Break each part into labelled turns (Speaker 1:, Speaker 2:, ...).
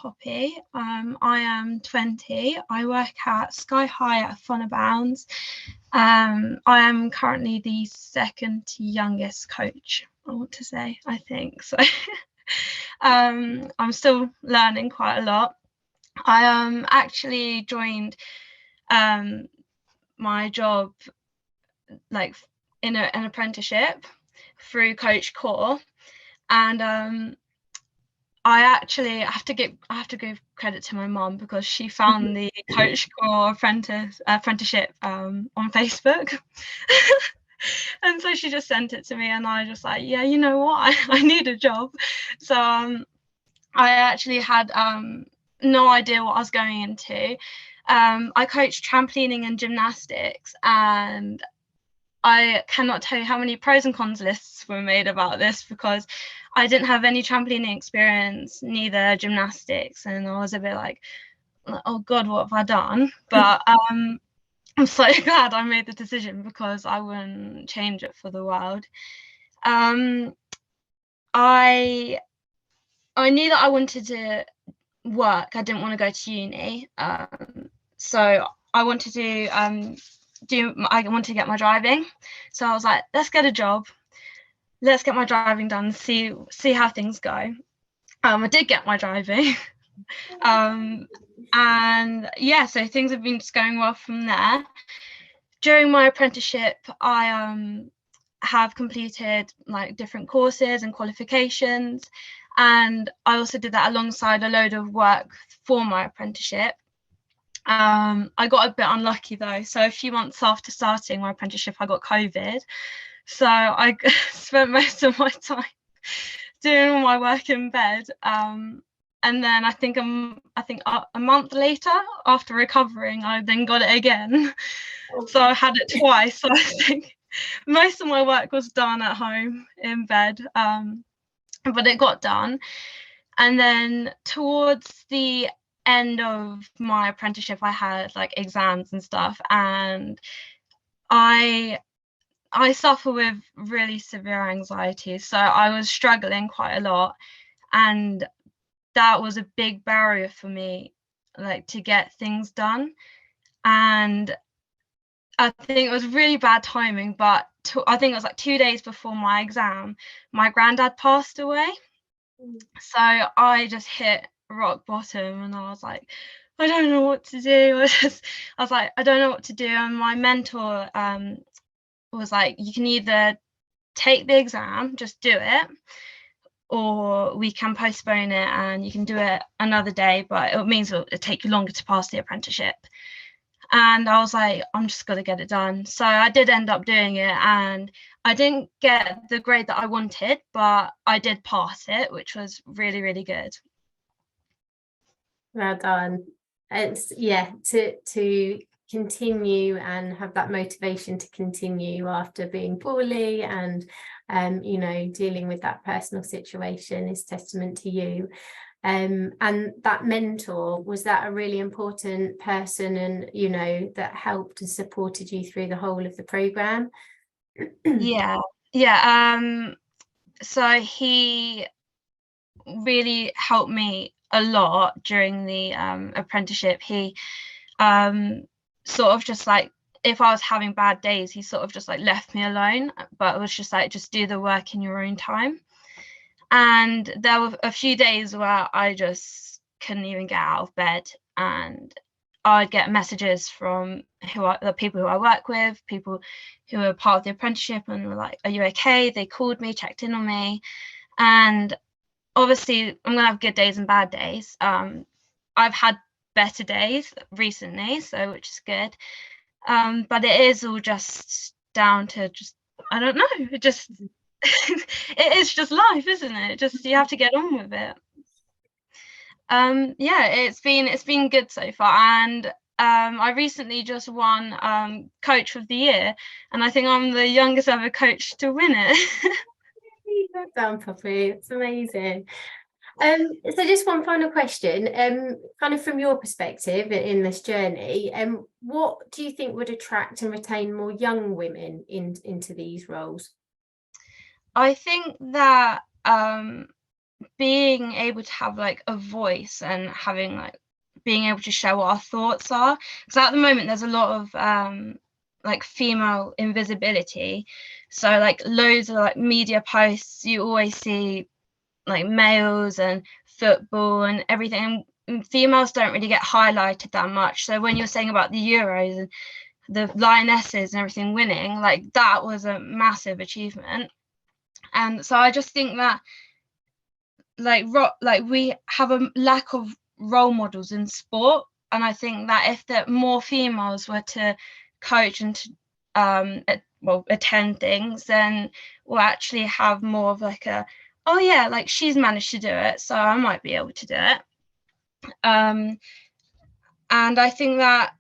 Speaker 1: Poppy. I am 20. I work at Sky High at Fun Abounds. I am currently the second youngest coach, I want to say, I think. So I'm still learning quite a lot. I actually joined my job like in an apprenticeship through Coach Core, and I have to give credit to my mum because she found the Coach Core apprenticeship on Facebook. And so she just sent it to me, and I just like, yeah, you know what, I need a job. So I actually had no idea what I was going into. I coached trampolining and gymnastics, and I cannot tell you how many pros and cons lists were made about this because I didn't have any trampolining experience, neither gymnastics, and I was a bit like, oh God, what have I done? But I'm so glad I made the decision because I wouldn't change it for the world. I knew that I wanted to work. I didn't want to go to uni, so I wanted to I wanted to get my driving. So I was like, let's get a job, let's get my driving done, see how things go. I did get my driving. And yeah, so things have been just going well from there. During my apprenticeship, I have completed like different courses and qualifications, and I also did that alongside a load of work for my apprenticeship. I got a bit unlucky though, so a few months after starting my apprenticeship I got COVID, so I spent most of my time doing all my work in bed, and then I think a month later, after recovering, I then got it again. So I had it twice. So I think most of my work was done at home in bed, but it got done. And then towards the end of my apprenticeship, I had like exams and stuff, and I suffer with really severe anxiety, so I was struggling quite a lot, and that was a big barrier for me, like to get things done. And I think it was really bad timing, but I think it was like 2 days before my exam, my granddad passed away. So I just hit rock bottom, and I was like, I don't know what to do. I was like, I don't know what to do. And my mentor was like, you can either take the exam, just do it, or we can postpone it and you can do it another day, but it means it'll take you longer to pass the apprenticeship. And I was like, I'm just gonna get it done. So I did end up doing it, and I didn't get the grade that I wanted, but I did pass it, which was really, really good.
Speaker 2: Well done. It's to continue and have that motivation to continue after being poorly and dealing with that personal situation is testament to you. And that mentor, was that a really important person, and that helped and supported you through the whole of the program?
Speaker 1: Yeah. So he really helped me a lot during the apprenticeship. He sort of just like, if I was having bad days, he sort of just like left me alone, but it was just like, just do the work in your own time. And there were a few days where I just couldn't even get out of bed, and I'd get messages from the people who I work with, people who are part of the apprenticeship, and were like, are you okay? They called me, checked in on me. And obviously I'm gonna have good days and bad days. I've had better days recently, so which is good. But it is all just down to just, I don't know, it just it is just life, isn't it? Just, you have to get on with it. Yeah, it's been good so far, and I recently just won Coach of the Year, and I think I'm the youngest ever coach to win it.
Speaker 2: Well done, Poppy. It's amazing. So just one final question, kind of from your perspective in this journey, what do you think would attract and retain more young women into these roles?
Speaker 1: I think that being able to have like a voice and having like being able to show what our thoughts are, because at the moment there's a lot of like female invisibility. So like loads of like media posts, you always see like males and football and everything, and females don't really get highlighted that much. So when you're saying about the Euros and the Lionesses and everything winning, like that was a massive achievement. And so I just think that like we have a lack of role models in sport, and I think that if there more females were to coach and to attend things, then we'll actually have more of like a, oh yeah, like she's managed to do it, so I might be able to do it. And I think that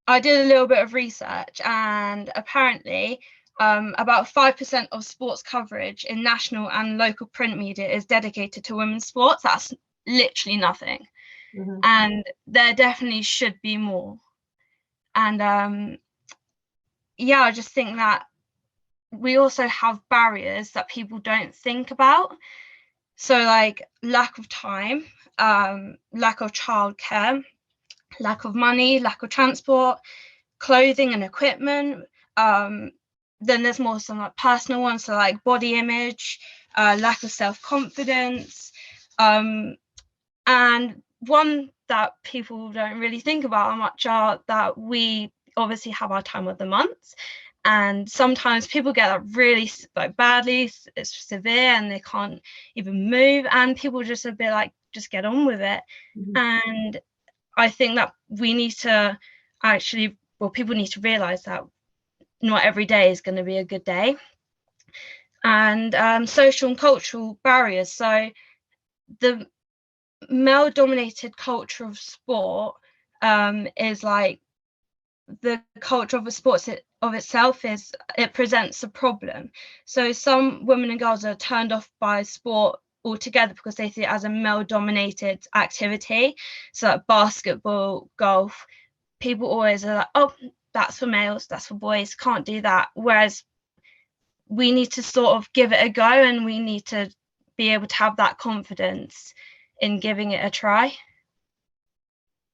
Speaker 1: I did a little bit of research, and apparently about 5% of sports coverage in national and local print media is dedicated to women's sports. That's literally nothing.
Speaker 2: Mm-hmm.
Speaker 1: And there definitely should be more. And yeah, I just think that we also have barriers that people don't think about. So like lack of time, lack of childcare, lack of money, lack of transport, clothing and equipment. Then there's more some like personal ones, so like body image, lack of self-confidence, and one that people don't really think about much are that we obviously have our time of the month, and sometimes people get that really like badly, it's severe and they can't even move, and people just a bit like just get on with it.
Speaker 2: Mm-hmm.
Speaker 1: And I think that we need to actually, well, people need to realize that not every day is going to be a good day. And social and cultural barriers. So the male dominated culture of sport is like the culture of a sports of itself is, it presents a problem. So some women and girls are turned off by sport altogether because they see it as a male dominated activity. So like basketball, golf, people always are like, oh, that's for males, that's for boys, can't do that. Whereas we need to sort of give it a go, and we need to be able to have that confidence in giving it a try.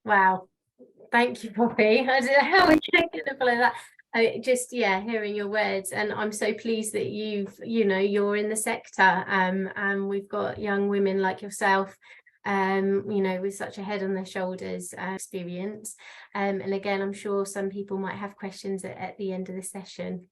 Speaker 2: Wow, thank you, Poppy. I don't know how we're going to follow that. Just hearing your words, and I'm so pleased that you're in the sector, and we've got young women like yourself, with such a head on their shoulders experience. And again, I'm sure some people might have questions at the end of the session.